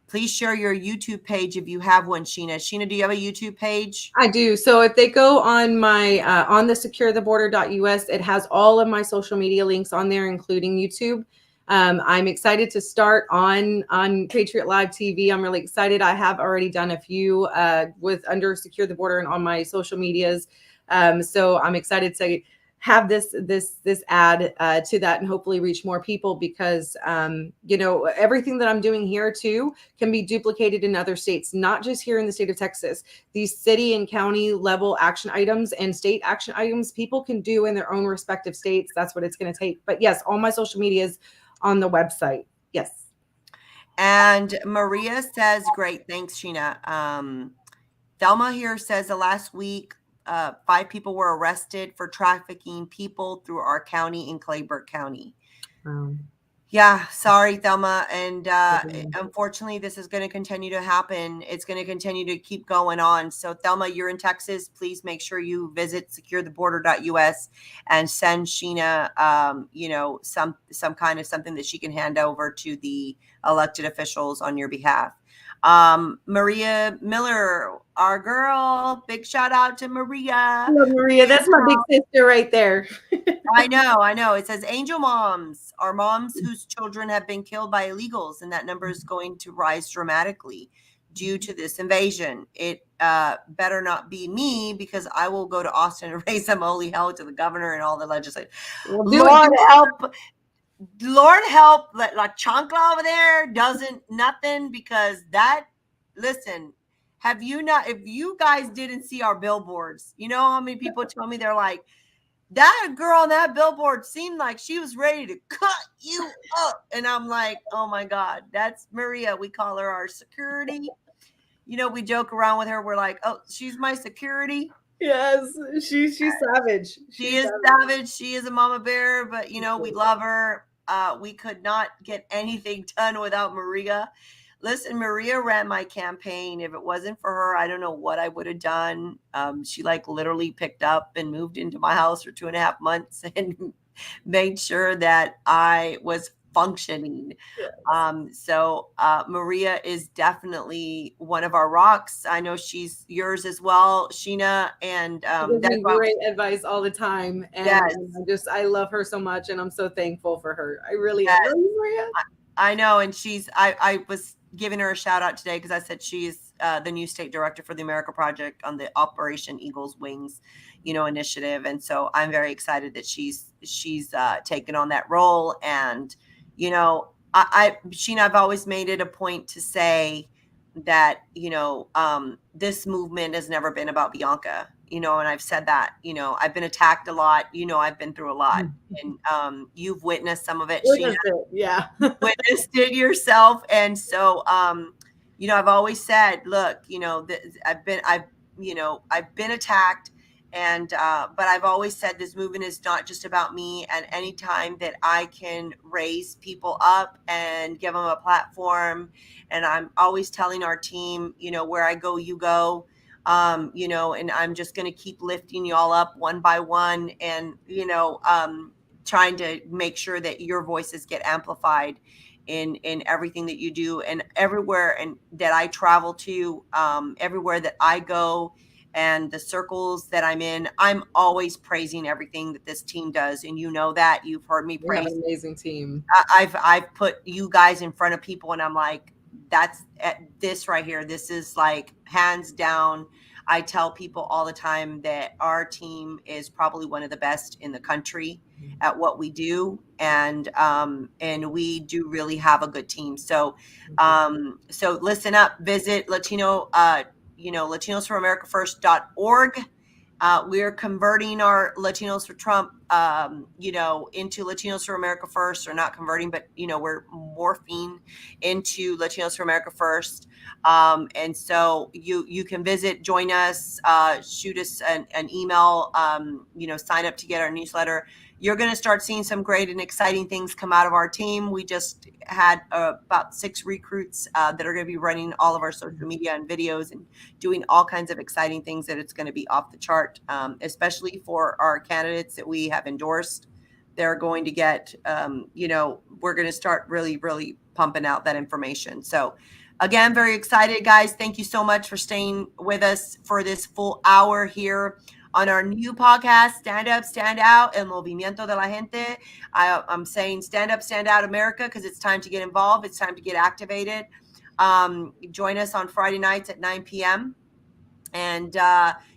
Please share your YouTube page if you have one, Sheena. Sheena, do you have a YouTube page? I do. So if they go on my on the securetheborder.us, it has all of my social media links on there, including YouTube. I'm excited to start on Patriot Live TV. I'm really excited. I have already done a few with under Secure the Border and on my social medias. So I'm excited to have this ad to that and hopefully reach more people, because everything that I'm doing here too can be duplicated in other states, not just here in the state of Texas. These city and county level action items and state action items people can do in their own respective states. That's what it's going to take. But yes, all my social medias on the website. Yes. And Maria says, great, thanks, Sheena. Thelma here says the last week 5 people were arrested for trafficking people through our county in Clayburgh County. Yeah, sorry, Thelma. And unfortunately, this is going to continue to happen. It's going to continue to keep going on. So, Thelma, you're in Texas. Please make sure you visit securetheborder.us and send Sheena, some kind of something that she can hand over to the elected officials on your behalf. Maria Miller, our girl, big shout out to Maria. I love Maria. That's my big sister right there. I know. It says angel moms are moms whose children have been killed by illegals, and that number is going to rise dramatically due to this invasion. It better not be me, because I will go to Austin and raise some holy hell to the governor and all the legislators. Lord help La Chancla over there doesn't nothing, because listen, if you guys didn't see our billboards, you know how many people tell me they're like, that girl on that billboard seemed like she was ready to cut you up. And I'm like, oh my God, that's Maria. We call her our security. We joke around with her. We're like, oh, she's my security. Yes, she's savage. She is savage. She is a mama bear, but we love her. We could not get anything done without Maria. Listen, Maria ran my campaign. If it wasn't for her, I don't know what I would have done. She literally picked up and moved into my house for 2.5 months and made sure that I was functioning. Yes. So Maria is definitely one of our rocks. I know she's yours as well, Sheena. And that's great advice all the time. And yes. I love her so much, and I'm so thankful for her. I really am. Maria. I know. And I was giving her a shout out today because I said she's the new state director for the America Project on the Operation Eagle's Wings, initiative. And so I'm very excited that she's taken on that role. And, Sheena, I've always made it a point to say that, this movement has never been about Bianca, and I've said that, I've been attacked a lot, I've been through a lot, and you've witnessed some of it, Sheena. Yeah. Witnessed it yourself. And so, I've always said, look, I've been attacked, and but I've always said this movement is not just about me. And anytime that I can raise people up and give them a platform, and I'm always telling our team, where I go, you go. And I'm just going to keep lifting you all up one by one, and trying to make sure that your voices get amplified in everything that you do, and everywhere and that I travel to, everywhere that I go, and the circles that I'm in, I'm always praising everything that this team does. And that you've heard me praise. We have an amazing team. I've put you guys in front of people, and I'm like, that's this right here. This is like hands down. I tell people all the time that our team is probably one of the best in the country at what we do. And we do really have a good team. So, so listen up, visit latinosforamerica1st.org. We're converting our Latinos for Trump, into Latinos for America First, or not converting, but, we're morphing into Latinos for America First. And so you can visit, join us, shoot us an email, sign up to get our newsletter. You're going to start seeing some great and exciting things come out of our team. We just had about 6 recruits that are going to be running all of our social media and videos and doing all kinds of exciting things that it's going to be off the chart, especially for our candidates that we have endorsed. They're going to get, we're going to start really, really pumping out that information. So again, very excited, guys. Thank you so much for staying with us for this full hour here on our new podcast, Stand Up, Stand Out, El Movimiento de la Gente. I'm saying stand up, stand out, America, because it's time to get involved. It's time to get activated. Join us on Friday nights at 9 p.m. And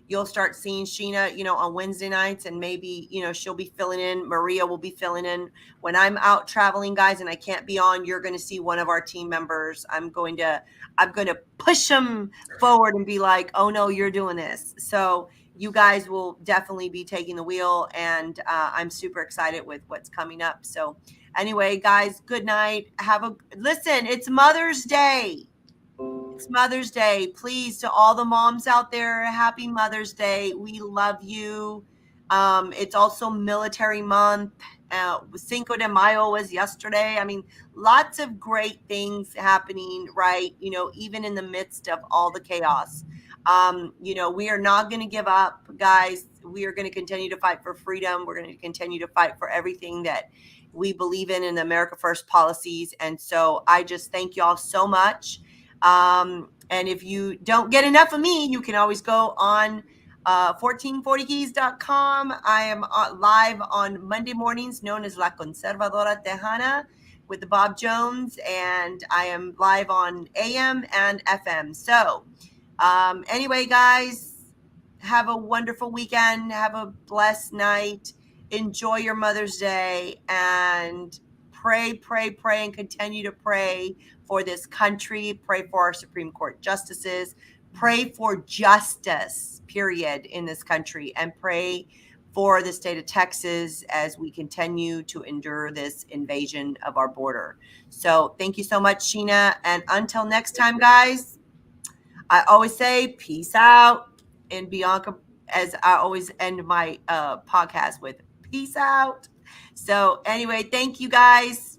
you'll start seeing Sheena, on Wednesday nights, and maybe, she'll be filling in. Maria will be filling in when I'm out traveling, guys, and I can't be on. You're going to see one of our team members. I'm going to push them forward and be like, oh no, you're doing this. So you guys will definitely be taking the wheel, and I'm super excited with what's coming up. So anyway, guys, good night. Listen, it's Mother's Day. It's Mother's Day. Please, to all the moms out there, happy Mother's Day. We love you. It's also Military Month. Cinco de Mayo was yesterday. I mean, lots of great things happening, right? Even in the midst of all the chaos. We are not going to give up, guys. We are going to continue to fight for freedom. We're going to continue to fight for everything that we believe in the America First policies. And so I just thank y'all so much. And if you don't get enough of me, you can always go on 1440keys.com. I am live on Monday mornings, known as La Conservadora Tejana, with the Bob Jones, and I am live on AM and FM. So anyway, guys, have a wonderful weekend. Have a blessed night. Enjoy your Mother's Day, and pray, and continue to pray for this country. Pray for our Supreme Court justices. Pray for justice, period, in this country, and pray for the state of Texas as we continue to endure this invasion of our border. So thank you so much, Sheena. And until next time, guys, I always say peace out. And Bianca, as I always end my podcast with, peace out. So anyway, thank you, guys.